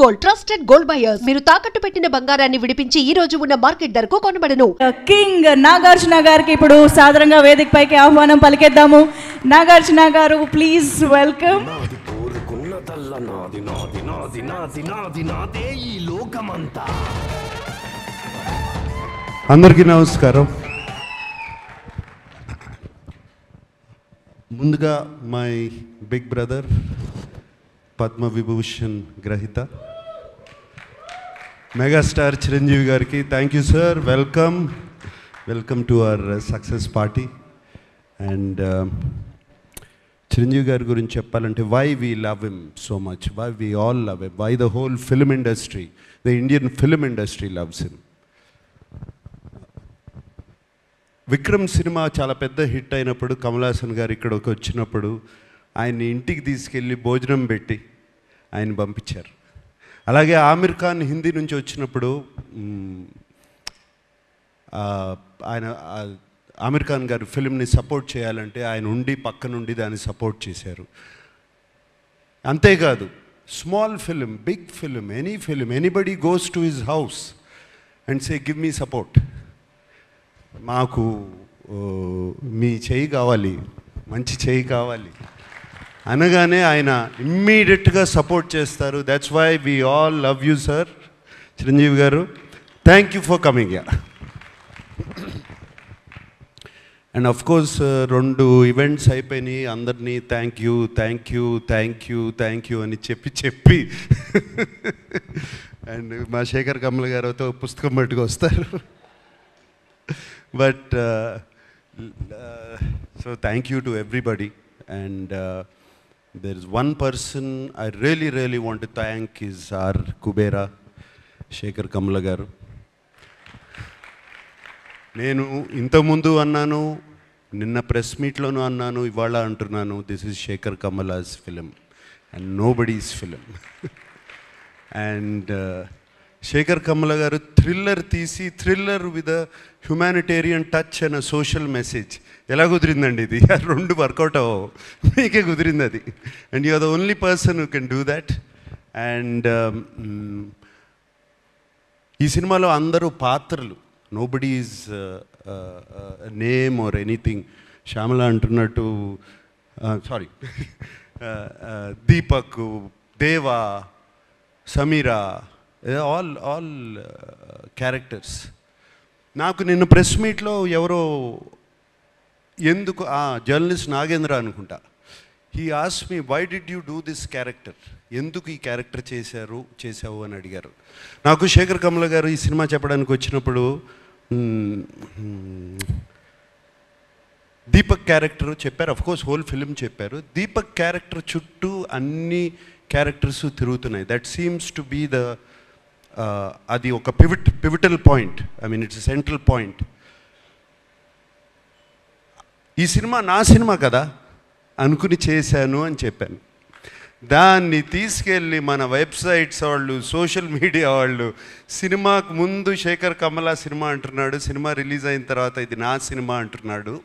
Gold trusted gold buyers. మీరు తాకట్టు పెట్టిన బంగారాన్ని విడిపించి ఈ రోజు ఉన్న మార్కెట్ ధరకు కొనబడను. కింగ్ నాగార్జున గారికి ఇప్పుడు సాదరంగా వేదిక పైకి ఆహ్వానం పలికేద్దాము. నాగార్జున గారు ప్లీజ్ వెల్కమ్. అందరికీ నమస్కారం. ముందుగా my big brother Padma Vibhushan గ్రహీత మెగాస్టార్ చిరంజీవి గారికి thank you sir. Welcome to our success party. And Chiranjeevi గారి గురించి చెప్పాలంటే why we love him so much, why we all love him, why the whole film industry, the Indian film industry loves him. Vikram cinema చాలా పెద్ద hit అయినప్పుడు కమల్ హాసన్ గారు ఇక్కడికి వచ్చినప్పుడు ఆయన్ని ఇంటికి తీసుకెళ్ళి భోజనం పెట్టి ఆయన పంపించారు. అలాగే ఆమిర్ ఖాన్ హిందీ నుంచి వచ్చినప్పుడు ఆయన ఆమిర్ ఖాన్ గారు ఫిల్మ్ని సపోర్ట్ చేయాలంటే ఆయన ఉండి పక్క నుండి దాన్ని సపోర్ట్ చేశారు. అంతేకాదు small film, big film, any film, anybody goes to his house and say give me support, మాకు మీ చేయి కావాలి, మంచి చేయి కావాలి అనగానే ఆయన ఇమ్మీడియట్గా సపోర్ట్ చేస్తారు. That's why we all love you sir Chiranjeevi garu. Thank you for coming యా. అండ్ ఆఫ్ కోర్స్ 2 ఈవెంట్స్ అయిపోయినాయి. అందరినీ థ్యాంక్ యూ అని చెప్పి అండ్ మా శేఖర్ కమల గారితో పుస్తకం పట్టుకు వస్తారు. But so thank you to everybody, and there is one person I really want to thank is our Kubera Shekhar Kamala garu. Nenu intamundu annanu, ninna press meet lonu annanu, ivala antunnanu, this is Shekhar Kamala's film and nobody's film. And Sekhar Kammula garu thriller తీసి, thriller with a humanitarian touch and a social message. ఎలా కుదిరిందండి ఇది? 2 work out అవ్వవు, మీకే కుదిరింది అది. And you are the only person who can do that. And ఈ సినిమాలో అందరూ పాత్రలు, nobody is name or anything. Shyamala అంటున్నట్టు sorry Deepak, Deva, Sameera, all characters. నాకు నిన్న ప్రెస్ మీట్లో ఎవరో ఎందుకు జర్నలిస్ట్ నాగేంద్ర అనుకుంటా, he ask me why did you do this character, ఎందుకు ఈ క్యారెక్టర్ చేసావు అని అడిగారు. నాకు శేఖర్ కమల గారు ఈ సినిమా చెప్పడానికి వచ్చినప్పుడు దీపక్ క్యారెక్టర్ చెప్పారు, అఫ్కోర్స్ హోల్ ఫిలిం చెప్పారు. దీపక్ క్యారెక్టర్ చుట్టూ అన్ని క్యారెక్టర్స్ తిరుగుతున్నాయి. That seems to be the అది ఒక pivotal point, I mean it's central point. ఈ సినిమా నా సినిమా కదా అనుకుని చేశాను అని చెప్పాను. దాన్ని తీసుకెళ్ళి మన వెబ్సైట్స్ వాళ్ళు, సోషల్ మీడియా వాళ్ళు, సినిమాకు ముందు శేఖర్ కమల సినిమా అంటున్నాడు, సినిమా రిలీజ్ అయిన తర్వాత ఇది నా సినిమా అంటున్నాడు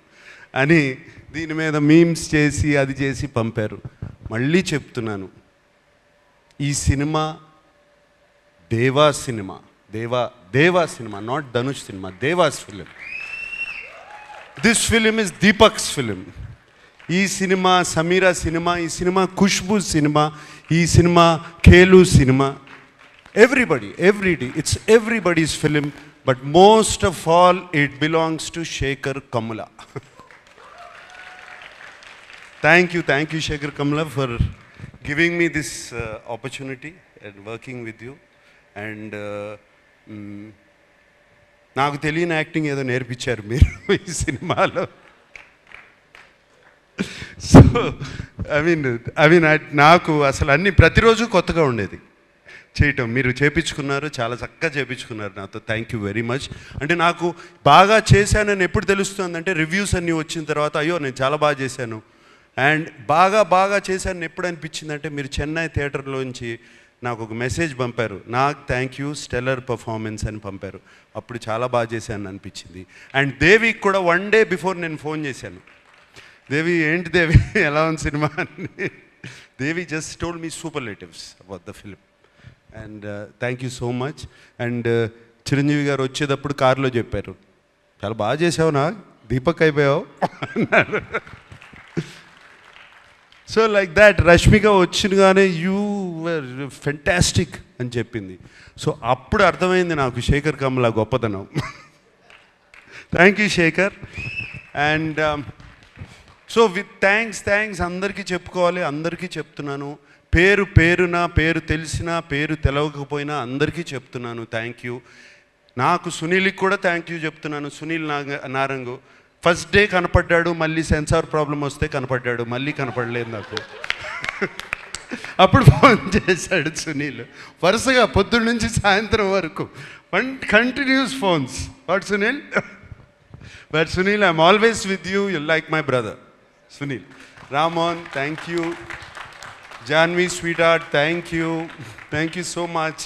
అని దీని మీద మీమ్స్ చేసి అది చేసి పంపారు. మళ్ళీ చెప్తున్నాను, ఈ cinema Deva cinema, Deva cinema, not Dhanush cinema, Deva's film. This film is Deepak's film. ఈ సినిమా సమీరా సినిమా, ఈ సినిమా ఖుష్బూ సినిమా, ఈ సినిమా ఖేలు cinema. Everybody, it's everybody's film, but most of all it belongs to Sekhar Kammula. Thank you Sekhar Kammula for giving me this opportunity and working with you. And నాకు తెలియని acting ఏదో నేర్పించారు మీరు ఈ సినిమాలో. సో ఐ మీన్ నాకు అసలు అన్నీ ప్రతిరోజు కొత్తగా ఉండేది చేయటం. మీరు చేయించుకున్నారు, చాలా చక్కగా చేయించుకున్నారు నాతో. Thank you very much. అంటే నాకు బాగా చేశానని ఎప్పుడు తెలుస్తుందంటే రివ్యూస్ అన్నీ వచ్చిన తర్వాత, అయ్యో నేను చాలా బాగా చేశాను. అండ్ బాగా చేశాను ఎప్పుడు అనిపించిందంటే, మీరు చెన్నై థియేటర్లోంచి నాకు ఒక మెసేజ్ పంపారు, నాకు థ్యాంక్ యూ స్టెల్లర్ పర్ఫార్మెన్స్ అని పంపారు. అప్పుడు చాలా బాగా చేశాను అనిపించింది. అండ్ దేవికి కూడా 1 డే బిఫోర్ నేను ఫోన్ చేశాను, దేవి ఏంటి దేవి ఎలా ఉంది సినిమా అని. Devi just told me superlatives about the film. And thank you so much. And Chiranjeevi garu వచ్చేటప్పుడు కారులో చెప్పారు, చాలా బాగా చేసావునా, దీపక్ అయిపోయావు అన్నారు. సో లైక్ దాట్ రష్మిక వచ్చినగానే యూ వర్ ఫెంటాస్టిక్ అని చెప్పింది. సో అప్పుడు అర్థమైంది నాకు శేఖర్ కమల గొప్పతనం. Thank you Sekhar. And so with thanks అందరికీ చెప్పుకోవాలి, అందరికీ చెప్తున్నాను. పేరున పేరు తెలిసినా పేరు తెలవకపోయినా అందరికీ చెప్తున్నాను థ్యాంక్ యూ. నాకు సునీల్కి కూడా థ్యాంక్ యూ చెప్తున్నాను. సునీల్ నారంగు ఫస్ట్ డే కనపడ్డాడు, మళ్ళీ సెన్సార్ ప్రాబ్లం వస్తే కనపడ్డాడు, మళ్ళీ కనపడలేదు నాకు. అప్పుడు ఫోన్ చేశాడు సునీల్, వరుసగా పొద్దున్న నుంచి సాయంత్రం వరకు continuous phones. What Sunil? But Sunil, I'm always with you, you like my brother Sunil. Ramon, thank you. Janvi, sweetheart, thank you so much.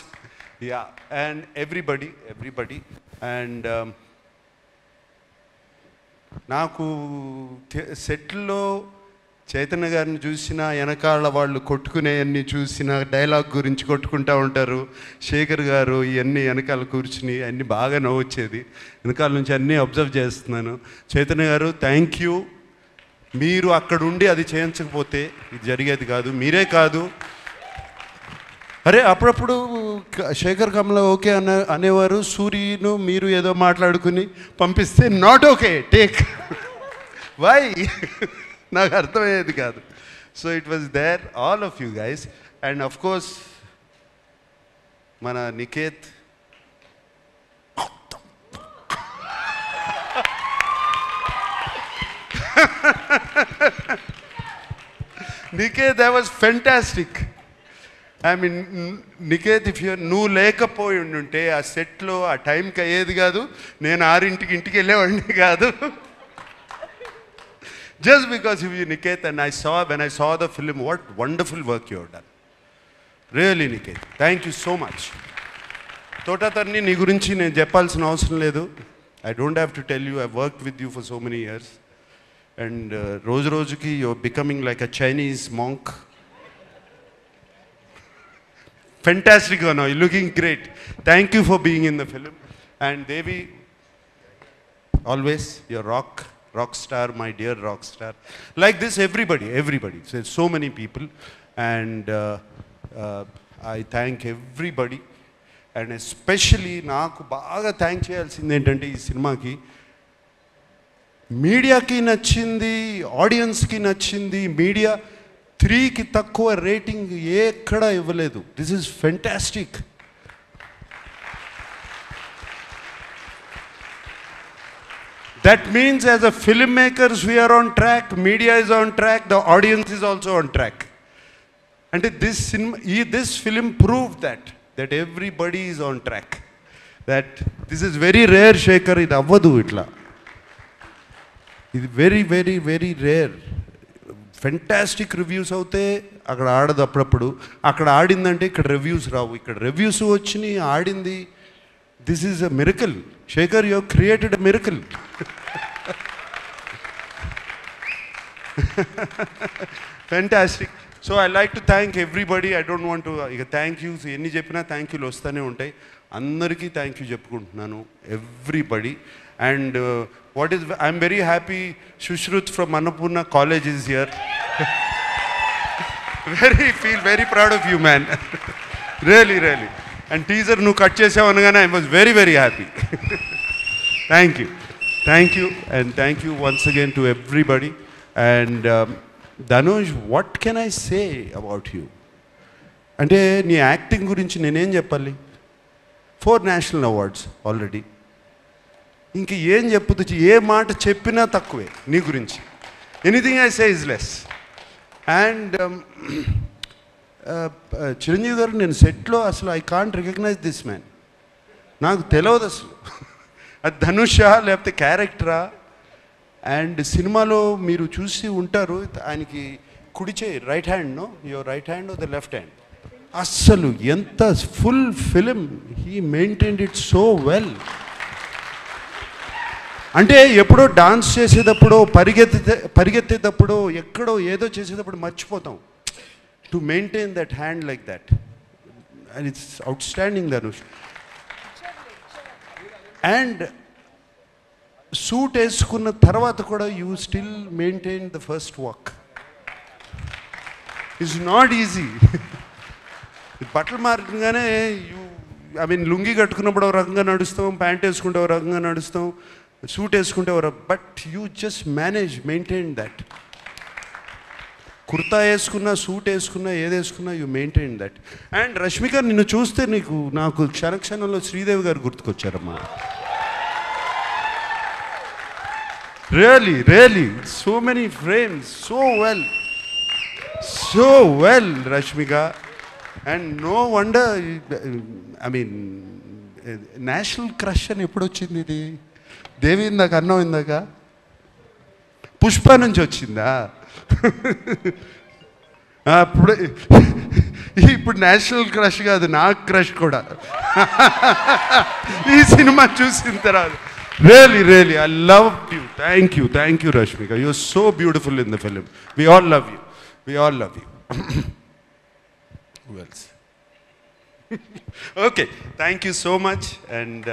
Yeah, and everybody. And నాకు సెట్లో చైతన్య గారిని చూసిన, వెనకాల వాళ్ళు కొట్టుకునేవన్నీ చూసిన, డైలాగ్ గురించి కొట్టుకుంటూ ఉంటారు. శేఖర్ గారు ఇవన్నీ వెనకాల కూర్చుని అన్నీ బాగా నవ్వొచ్చేది. వెనకాల నుంచి అన్నీ అబ్జర్వ్ చేస్తున్నాను. చైతన్య గారు థ్యాంక్ యూ. మీరు అక్కడ ఉండి అది చేయించకపోతే ఇది జరిగేది కాదు. మీరే కాదు, అరే అప్పుడప్పుడు శేఖర్ కమల ఓకే అనేవారు, సూర్యను మీరు ఏదో మాట్లాడుకుని పంపిస్తే నాట్ ఓకే టేక్ వై నాకు అర్థమయ్యేది కాదు. So it was there all of you guys. And of course మన Niket, Niket, that was fantastic. I mean, Niket, if నువ్వు లేకపోయి ఉంటే ఆ సెట్లో ఆ టైంకి అయ్యేది కాదు, నేను 6ంటికి ఇంటికి వెళ్ళేవాడిని కాదు. Just because of you, Niket, and when I saw the film, what wonderful work you have done. Really, Niket, thank you so much. Thota Tharani నీ గురించి నేను చెప్పాల్సిన అవసరం లేదు. I don't have to tell you, I've worked with you for so many years. And రోజుకి you're becoming like a Chinese monk. Fantastic, no, you're looking great. Thank you for being in the film. And Devi, always your rock star, my dear rock star. Like this, everybody. So many people. And I thank everybody. And especially నాకు బాగా thank చేయాల్సింది ఏంటంటే ఈ సినిమాకి మీడియాకి నచ్చింది, ఆడియన్స్కి నచ్చింది. మీడియా 3కి తక్కువ రేటింగ్ ఎక్కడ ఇవ్వలేదు. This is fantastic. That means as a filmmakers we are on track, media is on track, the audience is also on track. And this film proved that everybody is on track. That this is very rare, Shekhar, ఇది అవ్వదు ఇట్లా. ఇది very rare. Fantastic reviews అవుతే అక్కడ ఆడదు, అప్పుడప్పుడు అక్కడ ఆడిందంటే ఇక్కడ రివ్యూస్ రావు. ఇక్కడ రివ్యూస్ వచ్చినాయి, ఆడింది. This is a miracle. Shekhar, you have created a miracle. Fantastic. So I like to thank everybody. I don't want to ఇక థ్యాంక్ యూస్ ఎన్ని చెప్పినా థ్యాంక్ యూలు వస్తూనే ఉంటాయి. అందరికీ థ్యాంక్ యూ చెప్పుకుంటున్నాను, everybody. And I'm very happy Shushruth from Annapurna College is here. Feel very proud of you, man. Really. And teaser nu cut chesavu anagane I was very happy. Thank you and thank you once again to everybody. And Dhanush, what can I say about you? Ante nee acting gurinchi nenu em cheppali? 4 national awards already. ఇంక ఏం చెప్పొచ్చు, ఏ మాట చెప్పినా తక్కువే నీ గురించి. Anything I say is less. And Chiranjeevi గారు, నేను సెట్లో అసలు I can't recognise this man. నాకు తెలియదు అసలు అది ధనుషా లేకపోతే క్యారెక్టరా. అండ్ సినిమాలో మీరు చూసి ఉంటారు, ఆయనకి కుడి చేయి, right hand, no your right hand the left hand. అస్సలు ఎంత full film he maintained it so well. అంటే ఎప్పుడో డాన్స్ చేసేటప్పుడు, పరిగెత్తేటప్పుడు, ఎక్కడో ఏదో చేసేటప్పుడు మర్చిపోతాం to maintain that hand like that. And it's outstanding Dhanush. And suit వేసుకున్న తర్వాత కూడా you still maintain the first walk. It's not easy. బట్టలు మారగానే లుంగి కట్టుకున్నప్పుడు ఒక రకంగా నడుస్తాం, ప్యాంట్ వేసుకుంటే ఒక రకంగా నడుస్తాం, సూట్ వేసుకుంటే but you just maintain that. Kurta వేసుకున్నా, సూట్ వేసుకున్నా, ఏది వేసుకున్నా you maintain that. And Rashmika, నిన్ను చూస్తే నాకు క్షణక్షణంలో శ్రీదేవి గారు గుర్తుకొచ్చారమ్మా. Really so many frames, so well Rashmika. And no wonder, national crush అని ఎప్పుడు వచ్చింది ఇది? దేవి ఇందాక అన్నం, ఇందాక పుష్ప నుంచి వచ్చిందా? ఇప్పుడు నేషనల్ క్రష్ కాదు, నాకు క్రష్ కూడా ఈ సినిమా చూసిన తర్వాత. Really I love you. Thank you Rashmika. You are so beautiful in the film. We all love you. Who else? Okay, thank you so much, and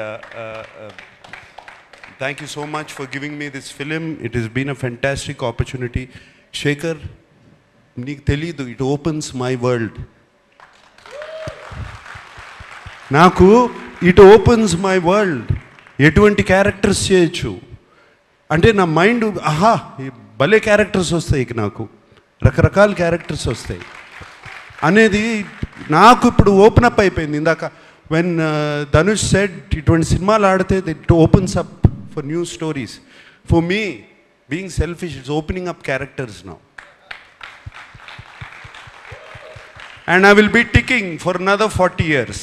thank you so much for giving me this film. It has been a fantastic opportunity. Shekhar, neeku teliyadu, it opens my world. Naku it opens my world. ఎటువంటి characters చేయొచ్చు అంటే నా mind భలే characters వస్తాయి, నాకు రకరకాల characters వస్తాయి అనేది నాకు ఇప్పుడు ఓపెన్ అప్ అయిపోయింది. ఇందాక వెన్ ధనుష్ సెడ్ ఇటువంటి సినిమాలు ఆడితే it opens up for new stories. For me being selfish, it's opening up characters now. And I will be ticking for another 40 years.